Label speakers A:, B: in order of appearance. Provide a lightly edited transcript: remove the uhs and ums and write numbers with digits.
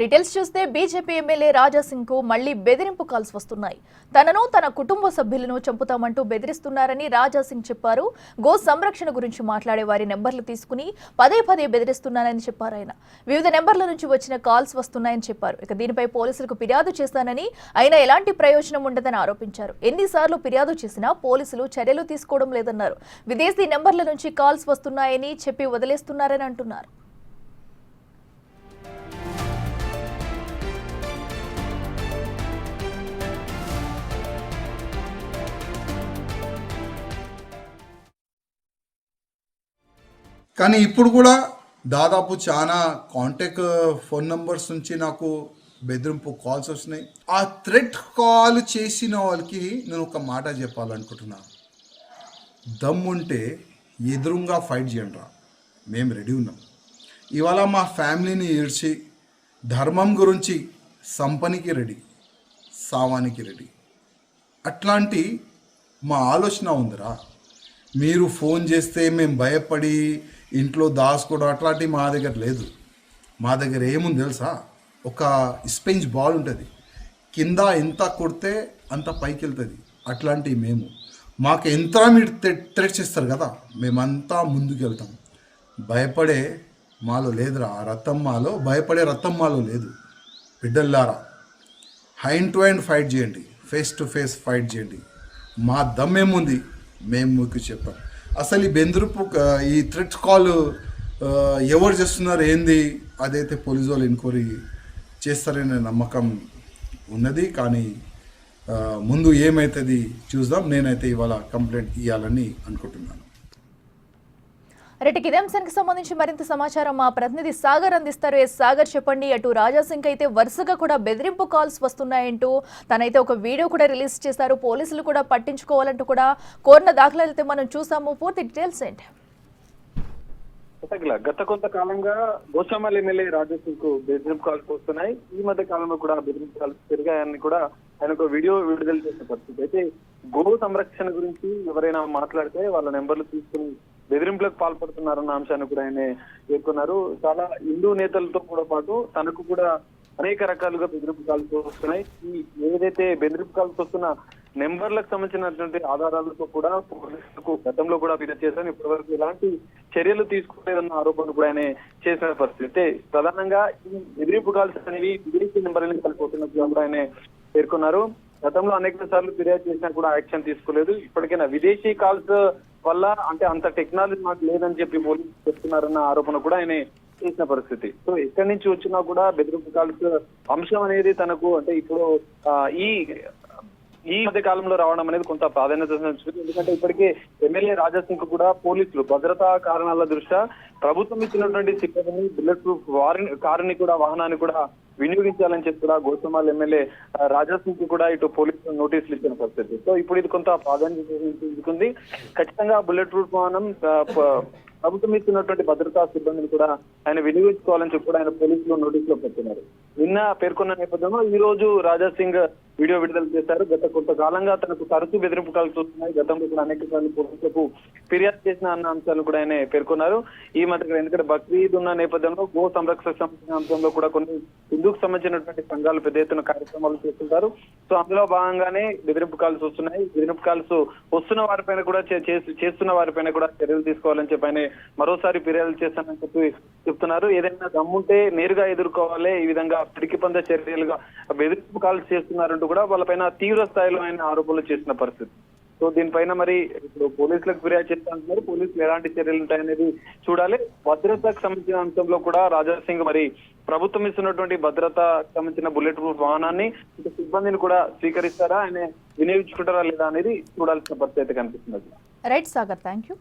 A: Details చూస్తే BJP MLA Raja Singh కు మళ్లీ బెదిరింపు కాల్స్ వస్తున్నాయి. తనను తన కుటుంబ సభ్యులను చంపుతామంటూ బెదిరిస్తున్నారని రాజా సింగ్ చెప్పారు. గో సంరక్షణ గురించి మాట్లాడే వారి నెంబర్లు తీసుకుని పదే పదే బెదిరిస్తున్నానని చెప్పారు. ఆయన వివిధ నెంబర్ల నుంచి వచ్చిన కాల్స్ వస్తున్నాయని చెప్పారు. ఇక దీనిపై పోలీసులకు ఫిర్యాదు చేస్తానని, అయినా ఎలాంటి ప్రయోజనం ఉండదని ఆరోపించారు. ఎన్నిసార్లు ఫిర్యాదు చేసినా పోలీసులు చర్యలు తీసుకోవడం లేదన్నారు. విదేశీ నెంబర్ల నుంచి కాల్స్ వస్తున్నాయని చెప్పి వదిలేస్తున్నారని అంటున్నారు.
B: కానీ ఇప్పుడు కూడా దాదాపు చాలా కాంటాక్ట్ ఫోన్ నంబర్స్ నుంచి నాకు బెదిరింపు కాల్స్ వస్తున్నాయి. ఆ థ్రెట్ కాల్ చేసిన వాళ్ళకి నేను ఒక మాట చెప్పాలనుకుంటున్నాను. దమ్ముంటే ఎదురుగా ఫైట్ చేయండి రా, మేము రెడీ ఉన్నాం. ఇవాళ మా ఫ్యామిలీని ఈడ్చి ధర్మం గురించి సంపనికి రెడీ, సావానికి రెడీ. అట్లాంటి మా ఆలోచన ఉందిరా. మీరు ఫోన్ చేస్తే మేము భయపడి ఇంట్లో దాచుకోవడం అట్లాంటివి మా దగ్గర లేదు. మా దగ్గర ఏముంది తెలుసా, ఒక స్పెంజ్ బాల్ ఉంటుంది, కింద ఎంత కొడితే అంత పైకి వెళ్తుంది. అట్లాంటివి మేము, మాకు ఎంత మీరు థ్రెట్ చేస్తారు కదా, మేమంతా ముందుకు వెళ్తాం. భయపడే మాలో లేదురా, రథం మాలో భయపడే రథం మాలో లేదు. బిడ్డల్లారా, హ్యాండ్ టు హ్యాండ్ ఫైట్ చేయండి, ఫేస్ టు ఫేస్ ఫైట్ చేయండి. మా దమ్మేముంది మేము మీకు చెప్పాం. అసలు ఈ బెదిరింపు ఈ థ్రెట్ కాల్ ఎవరు చేస్తున్నారు ఏంది, అదైతే పోలీసు వాళ్ళు ఎంక్వైరీ చేస్తారనే నమ్మకం ఉన్నది. కానీ ముందు ఏమవుతుంది చూద్దాం. నేనైతే ఇవాళ కంప్లైంట్ ఇవ్వాలని అనుకుంటున్నాను.
A: ఇదే అంశానికి సంబంధించి మరింత సమాచారం మా ప్రతినిధి సాగర్ అందిస్తారు. సాగర్, చెప్పండి. అటు రాజా సింగ్ అయితే వరుసగా కూడా బెదిరింపు కాల్స్ వస్తున్నాయంటూ తనైతే ఒక వీడియో కూడా రిలీజ్ చేశారు. పోలీసులు కూడా పట్టించుకోవాలంటూ కూడా కోరిన దాఖలాలు అయితే మనం చూసాము. పూర్తి డీటెయిల్స్ ఏంటి?
C: గత కొంతకాలంగా గోషామల్ ఎమ్మెల్యే రాజా సింగ్ కు బెదిరింపు కాల్స్ వస్తున్నాయి. ఈ మధ్య కాలంలో కూడా బెదిరింపు కాల్స్ పెరిగాయని కూడా ఆయన ఒక వీడియో విడుదల చేసిన పరిస్థితి. అయితే గో సంరక్షణ గురించి ఎవరైనా మాట్లాడితే వాళ్ళ నెంబర్లు తీసుకుని బెదిరింపులకు పాల్పడుతున్నారన్న అంశాన్ని కూడా ఆయన పేర్కొన్నారు. చాలా హిందూ నేతలతో కూడా పాటు తనకు కూడా అనేక రకాలుగా బెదిరింపు కాల్స్ వస్తున్నాయి. ఈ ఏదైతే బెదిరింపు కాల్స్ వస్తున్న నెంబర్లకు సంబంధించినటువంటి ఆధారాలతో కూడా పోలీసులకు గతంలో కూడా ఫిర్యాదు చేశాను. ఇప్పటి వరకు ఎలాంటి చర్యలు తీసుకోలేదన్న ఆరోపణలు కూడా ఆయన చేసిన పరిస్థితి. అయితే ప్రధానంగా ఈ బెదిరింపు కాల్స్ అనేవి విదేశీ నెంబర్లను కలిపి కూడా ఆయన పేర్కొన్నారు. గతంలో అనేక సార్లు ఫిర్యాదు చేసినా కూడా యాక్షన్ తీసుకోలేదు. ఇప్పటికైనా విదేశీ కాల్స్ వల్ల అంటే అంత టెక్నాలజీ మాకు లేదని చెప్పి పోలీసులు చెప్తున్నారన్న ఆరోపణ కూడా ఆయన చేసిన పరిస్థితి. సో ఎక్కడి నుంచి వచ్చినా కూడా బెదిరింపు కాల్స్ అంశం అనేది తనకు అంటే ఇప్పుడు ఈ మధ్య కాలంలో రావడం అనేది కొంత ప్రాధాన్యత సంచుకుంది. ఎందుకంటే ఇప్పటికే ఎమ్మెల్యే రాజా సింగ్ కూడా పోలీసులు భద్రతా కారణాల దృష్ట్యా ప్రభుత్వం ఇచ్చినటువంటి సిబ్బందిని బుల్లెట్ ప్రూఫ్ కారుని కూడా వాహనాన్ని కూడా వినియోగించాలని చెప్పి కూడా గోషామల్ ఎమ్మెల్యే రాజా సింగ్ కు కూడా ఇటు పోలీసులు నోటీసులు ఇచ్చిన పరిస్థితి. సో ఇప్పుడు ఇది కొంత ప్రాధాన్యత. ఖచ్చితంగా బుల్లెట్ ప్రూఫ్ వాహనం ప్రభుత్వం ఇస్తున్నటువంటి భద్రతా సిబ్బందిని కూడా ఆయన వినియోగించుకోవాలని చెప్పి కూడా ఆయన పోలీసులు నోటీసులో పెడుతున్నారు. నిన్న పేర్కొన్న నేపథ్యంలో ఈ రోజు రాజా సింగ్ వీడియో విడుదల చేశారు. గత కొంతకాలంగా తనకు తరచూ బెదిరింపు కాల్స్ వస్తున్నాయి. గతంలో కూడా అనేక సార్లు పోలీసులకు ఫిర్యాదు చేసిన అన్న అంశాలు కూడా ఆయన పేర్కొన్నారు. ఈ మధ్య ఎందుకంటే బక్రీద్ ఉన్న నేపథ్యంలో గో సంరక్షణ సంబంధించిన అంశంలో కూడా కొన్ని హిందూకు సంబంధించినటువంటి సంఘాలు పెద్ద ఎత్తున కార్యక్రమాలు చేస్తుంటారు. సో అందులో భాగంగానే బెదిరింపు కాల్స్ వస్తున్నాయి. బెదిరింపు కాల్స్ వస్తున్న వారిపైన కూడా చేస్తున్న వారిపైన కూడా చర్యలు తీసుకోవాలని చెప్పి ఆయన మరోసారి ఫిర్యాదు చేస్తానని చెప్పి చెప్తున్నారు. ఏదైనా దమ్ముంటే నేరుగా ఎదుర్కోవాలి, ఈ విధంగా పిరికి పంద చర్యలుగా బెదిరింపు కాల్స్ చేస్తున్నారంటూ కూడా వాళ్ళపైన తీవ్ర స్థాయిలో ఆయన ఆరోపణలు చేసిన పరిస్థితి. సో దీనిపైన మరి ఇప్పుడు పోలీసులకు ఫిర్యాదు చేస్తా అంటున్నారు. పోలీసులు ఎలాంటి చర్యలు ఉంటాయనేది చూడాలి. భద్రతకు సంబంధించిన అంశంలో కూడా రాజా సింగ్ మరి ప్రభుత్వం ఇస్తున్నటువంటి భద్రతకు సంబంధించిన బుల్లెట్ ప్రూఫ్ వాహనాన్ని సిబ్బందిని కూడా స్వీకరిస్తారా, ఆయన వినియోగించుకుంటారా లేదా అనేది చూడాల్సిన పరిస్థితి కనిపిస్తున్నది.
A: Right Sagar, thank you.